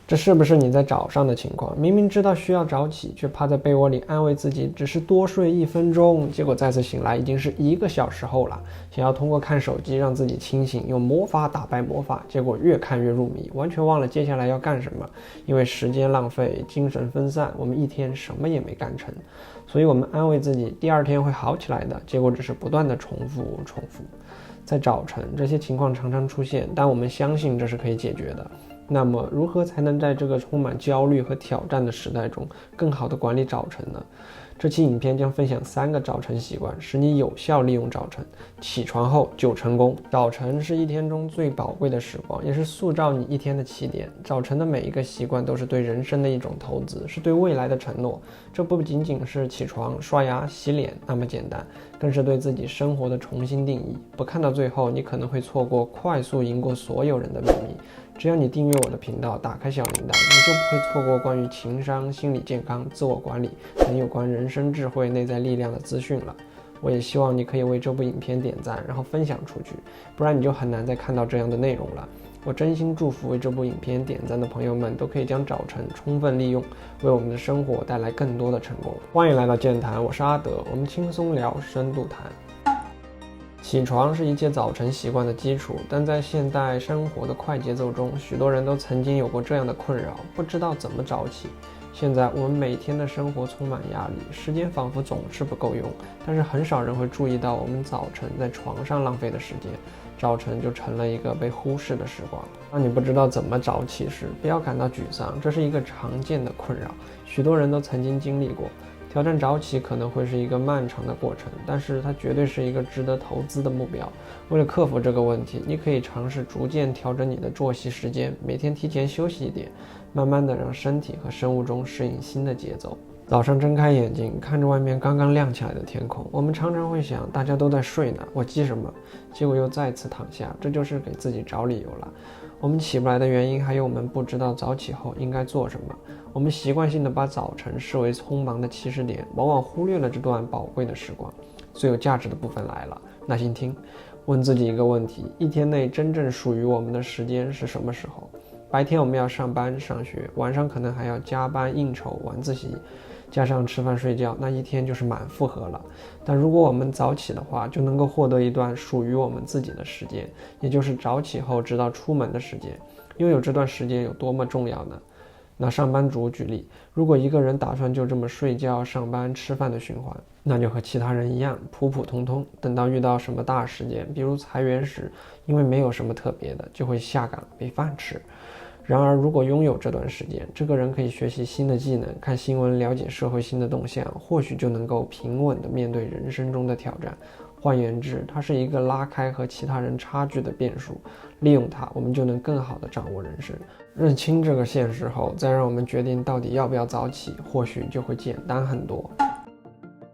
这是不是你在早上的情况？明明知道需要早起，却趴在被窝里安慰自己只是多睡1分钟，结果再次醒来已经是1个小时后了。想要通过看手机让自己清醒，用魔法打败魔法，结果越看越入迷，完全忘了接下来要干什么。因为时间浪费，精神分散，我们一天什么也没干成。所以我们安慰自己第2天会好起来的，结果只是不断的重复。在早晨，这些情况常常出现，但我们相信这是可以解决的。那么如何才能在这个充满焦虑和挑战的时代中更好地管理早晨呢？这期影片将分享3个早晨习惯，使你有效利用早晨，起床后就成功。早晨是一天中最宝贵的时光，也是塑造你一天的起点。早晨的每一个习惯都是对人生的一种投资，是对未来的承诺。这不仅仅是起床、刷牙、洗脸那么简单，更是对自己生活的重新定义。不看到最后，你可能会错过快速赢过所有人的秘密。只要你订阅我的频道，打开小铃铛，你就不会错过关于情商、心理健康、自我管理等有关人生智慧、内在力量的资讯了。我也希望你可以为这部影片点赞，然后分享出去，不然你就很难再看到这样的内容了。我真心祝福为这部影片点赞的朋友们都可以将早晨充分利用，为我们的生活带来更多的成功。欢迎来到健谈，我是阿德，我们轻松聊，深度谈。起床是一切早晨习惯的基础，但在现代生活的快节奏中，许多人都曾经有过这样的困扰，不知道怎么早起。现在我们每天的生活充满压力，时间仿佛总是不够用，但是很少人会注意到我们早晨在床上浪费的时间，早晨就成了一个被忽视的时光。当你不知道怎么早起时，不要感到沮丧，这是一个常见的困扰，许多人都曾经经历过。挑战早起可能会是一个漫长的过程，但是它绝对是一个值得投资的目标。为了克服这个问题，你可以尝试逐渐调整你的作息时间，每天提前休息一点，慢慢的让身体和生物钟适应新的节奏。早上睁开眼睛，看着外面刚刚亮起来的天空，我们常常会想，大家都在睡呢，我急什么？结果又再次躺下，这就是给自己找理由了。我们起不来的原因，还有我们不知道早起后应该做什么。我们习惯性的把早晨视为匆忙的起始点，往往忽略了这段宝贵的时光。最有价值的部分来了，耐心听，问自己一个问题：一天内真正属于我们的时间是什么时候？白天我们要上班上学，晚上可能还要加班应酬晚自习，加上吃饭睡觉，那一天就是满负荷了。但如果我们早起的话，就能够获得一段属于我们自己的时间，也就是早起后直到出门的时间。拥有这段时间有多么重要呢？拿上班族举例，如果一个人打算就这么睡觉、上班、吃饭的循环，那就和其他人一样普普通通，等到遇到什么大事件，比如裁员时，因为没有什么特别的，就会下岗没饭吃。然而如果拥有这段时间，这个人可以学习新的技能，看新闻，了解社会新的动向，或许就能够平稳地面对人生中的挑战。换言之，它是一个拉开和其他人差距的变数，利用它，我们就能更好地掌握人生。认清这个现实后，再让我们决定到底要不要早起，或许就会简单很多。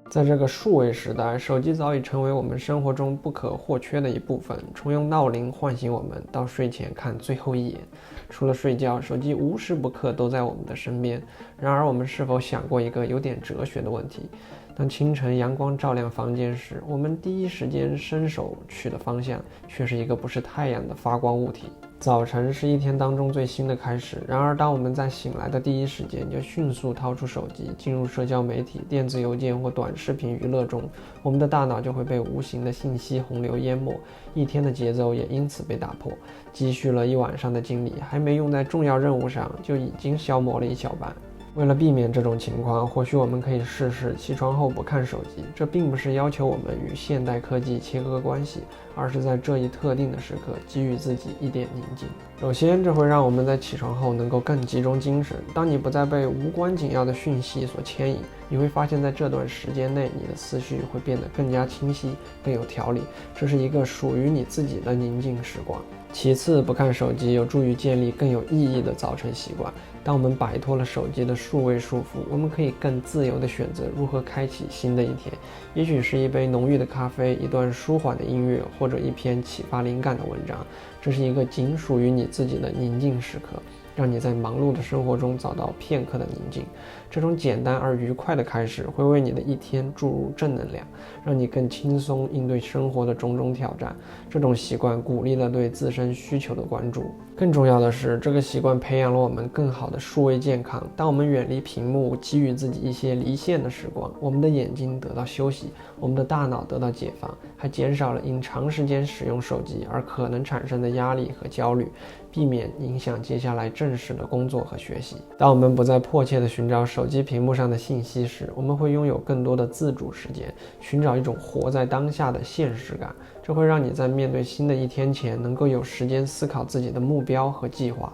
在这个数位时代，手机早已成为我们生活中不可或缺的一部分，从用闹铃唤醒我们，到睡前看最后一眼，除了睡觉，手机无时不刻都在我们的身边。然而我们是否想过一个有点哲学的问题？当清晨阳光照亮房间时，我们第一时间伸手去的方向却是一个不是太阳的发光物体。早晨是一天当中最新的开始，然而当我们在醒来的第一时间就迅速掏出手机，进入社交媒体、电子邮件或短视频娱乐中，我们的大脑就会被无形的信息洪流淹没，一天的节奏也因此被打破。积蓄了一晚上的精力还没用在重要任务上，就已经消磨了一小半。为了避免这种情况，或许我们可以试试起床后不看手机。这并不是要求我们与现代科技切割关系，而是在这一特定的时刻给予自己一点宁静。首先，这会让我们在起床后能够更集中精神。当你不再被无关紧要的讯息所牵引，你会发现在这段时间内，你的思绪会变得更加清晰，更有条理。这是一个属于你自己的宁静时光。其次，不看手机有助于建立更有意义的早晨习惯。当我们摆脱了手机的数位束缚，我们可以更自由地选择如何开启新的一天。也许是一杯浓郁的咖啡，一段舒缓的音乐，或者一篇启发灵感的文章。这是一个仅属于你自己的宁静时刻。让你在忙碌的生活中找到片刻的宁静。这种简单而愉快的开始会为你的一天注入正能量，让你更轻松应对生活的种种挑战。这种习惯鼓励了对自身需求的关注，更重要的是，这个习惯培养了我们更好的数位健康。当我们远离屏幕，给予自己一些离线的时光，我们的眼睛得到休息，我们的大脑得到解放，还减少了因长时间使用手机而可能产生的压力和焦虑，避免影响接下来正式的工作和学习。当我们不再迫切地寻找手机屏幕上的信息时，我们会拥有更多的自主时间，寻找一种活在当下的现实感。这会让你在面对新的一天前，能够有时间思考自己的目标和计划。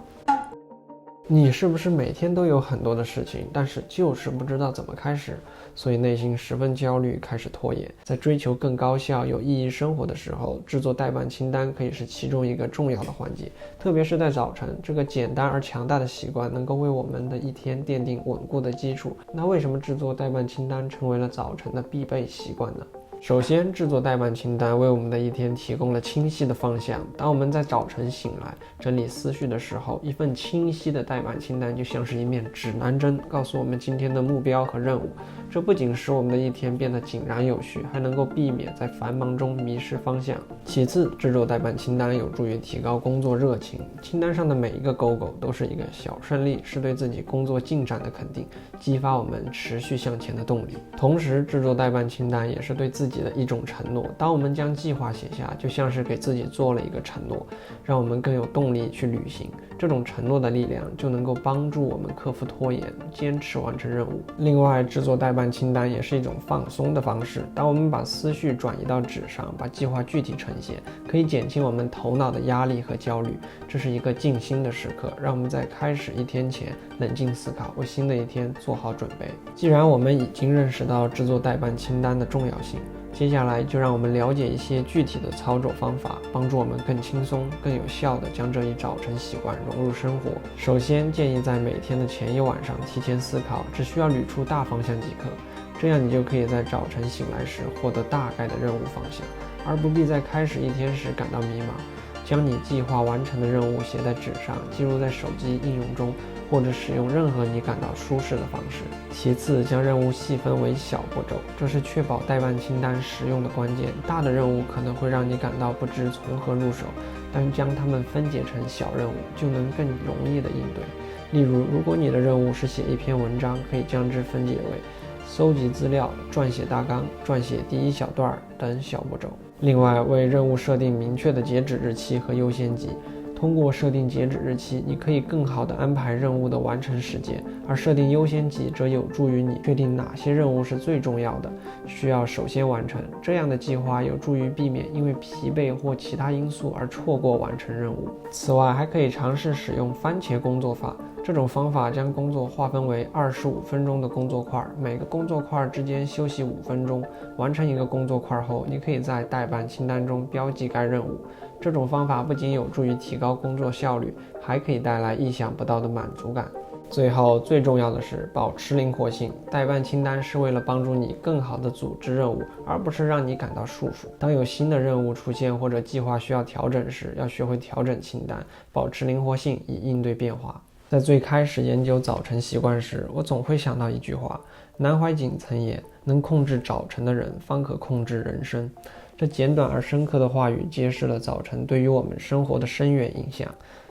你是不是每天都有很多的事情，但是就是不知道怎么开始，所以内心十分焦虑，开始拖延？在追求更高效、有意义生活的时候，制作待办清单可以是其中一个重要的环节。特别是在早晨，这个简单而强大的习惯能够为我们的一天奠定稳固的基础。那为什么制作待办清单成为了早晨的必备习惯呢？首先，制作待办清单为我们的一天提供了清晰的方向。当我们在早晨醒来，整理思绪的时候，一份清晰的待办清单就像是一面指南针，告诉我们今天的目标和任务。这不仅使我们的一天变得井然有序，还能够避免在繁忙中迷失方向。其次，制作待办清单有助于提高工作热情。清单上的每一个勾勾都是一个小胜利，是对自己工作进展的肯定，激发我们持续向前的动力。同时，制作待办清单也是对自己的一种承诺。当我们将计划写下，就像是给自己做了一个承诺，让我们更有动力去履行。这种承诺的力量就能够帮助我们克服拖延，坚持完成任务。另外，制作待办清单也是一种放松的方式。当我们把思绪转移到纸上，把计划具体呈现，可以减轻我们头脑的压力和焦虑。这是一个静心的时刻，让我们在开始一天前冷静思考，为新的一天做好准备。既然我们已经认识到制作待办清单的重要性，接下来就让我们了解一些具体的操作方法，帮助我们更轻松、更有效地将这一早晨习惯融入生活。首先，建议在每天的前一晚上提前思考，只需要捋出大方向即可。这样你就可以在早晨醒来时获得大概的任务方向，而不必在开始一天时感到迷茫。将你计划完成的任务写在纸上，记录在手机应用中，或者使用任何你感到舒适的方式。其次，将任务细分为小步骤，这是确保待办清单实用的关键。大的任务可能会让你感到不知从何入手，但将它们分解成小任务，就能更容易地应对。例如，如果你的任务是写一篇文章，可以将之分解为搜集资料、撰写大纲、撰写第一小段等小步骤。另外，为任务设定明确的截止日期和优先级。通过设定截止日期，你可以更好地安排任务的完成时间，而设定优先级则有助于你确定哪些任务是最重要的，需要首先完成。这样的计划有助于避免因为疲惫或其他因素而错过完成任务。此外，还可以尝试使用番茄工作法。这种方法将工作划分为25分钟的工作块，每个工作块之间休息5分钟。完成一个工作块后，你可以在待办清单中标记该任务。这种方法不仅有助于提高工作效率，还可以带来意想不到的满足感。最后，最重要的是保持灵活性。待办清单是为了帮助你更好地组织任务，而不是让你感到束缚。当有新的任务出现或者计划需要调整时，要学会调整清单，保持灵活性以应对变化。在最开始研究早晨习惯时，我总会想到一句话：南怀瑾曾言，能控制早晨的人，方可控制人生。这简短而深刻的话语揭示了早晨对于我们生活的深远影响。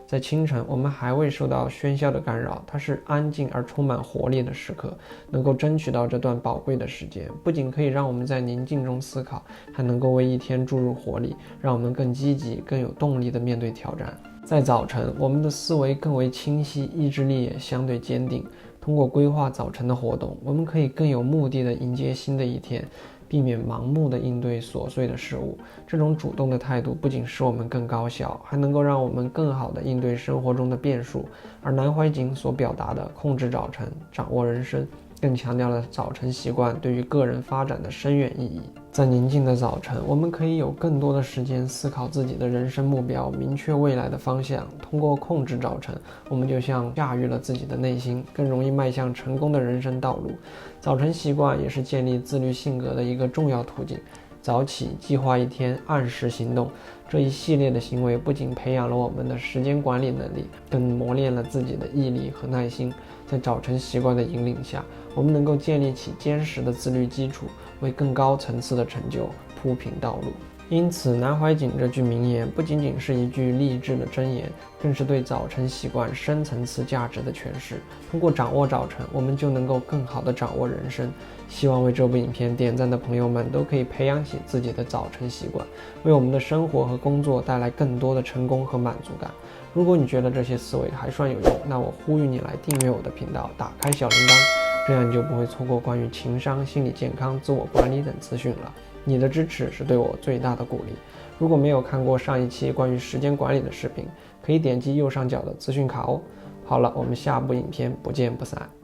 在清晨，我们还未受到喧嚣的干扰，它是安静而充满活力的时刻。能够争取到这段宝贵的时间，不仅可以让我们在宁静中思考，还能够为一天注入活力，让我们更积极、更有动力地面对挑战。在早晨，我们的思维更为清晰，意志力也相对坚定。通过规划早晨的活动，我们可以更有目的地迎接新的一天，避免盲目地应对琐碎的事物。这种主动的态度不仅使我们更高效，还能够让我们更好地应对生活中的变数。而南怀瑾所表达的控制早晨，掌握人生，更强调了早晨习惯对于个人发展的深远意义。在宁静的早晨，我们可以有更多的时间思考自己的人生目标，明确未来的方向。通过控制早晨，我们就像驾驭了自己的内心，更容易迈向成功的人生道路。早晨习惯也是建立自律性格的一个重要途径。早起、计划一天、按时行动，这一系列的行为不仅培养了我们的时间管理能力，更磨练了自己的毅力和耐心。在早晨习惯的引领下，我们能够建立起坚实的自律基础，为更高层次的成就铺平道路。因此，南怀瑾这句名言不仅仅是一句励志的箴言，更是对早晨习惯深层次价值的诠释。通过掌握早晨，我们就能够更好地掌握人生。希望为这部影片点赞的朋友们都可以培养起自己的早晨习惯，为我们的生活和工作带来更多的成功和满足感。如果你觉得这些思维还算有用，那我呼吁你来订阅我的频道，打开小铃铛，这样你就不会错过关于情商、心理健康、自我管理等资讯了。你的支持是对我最大的鼓励。如果没有看过上一期关于时间管理的视频，可以点击右上角的资讯卡哦。好了，我们下部影片不见不散。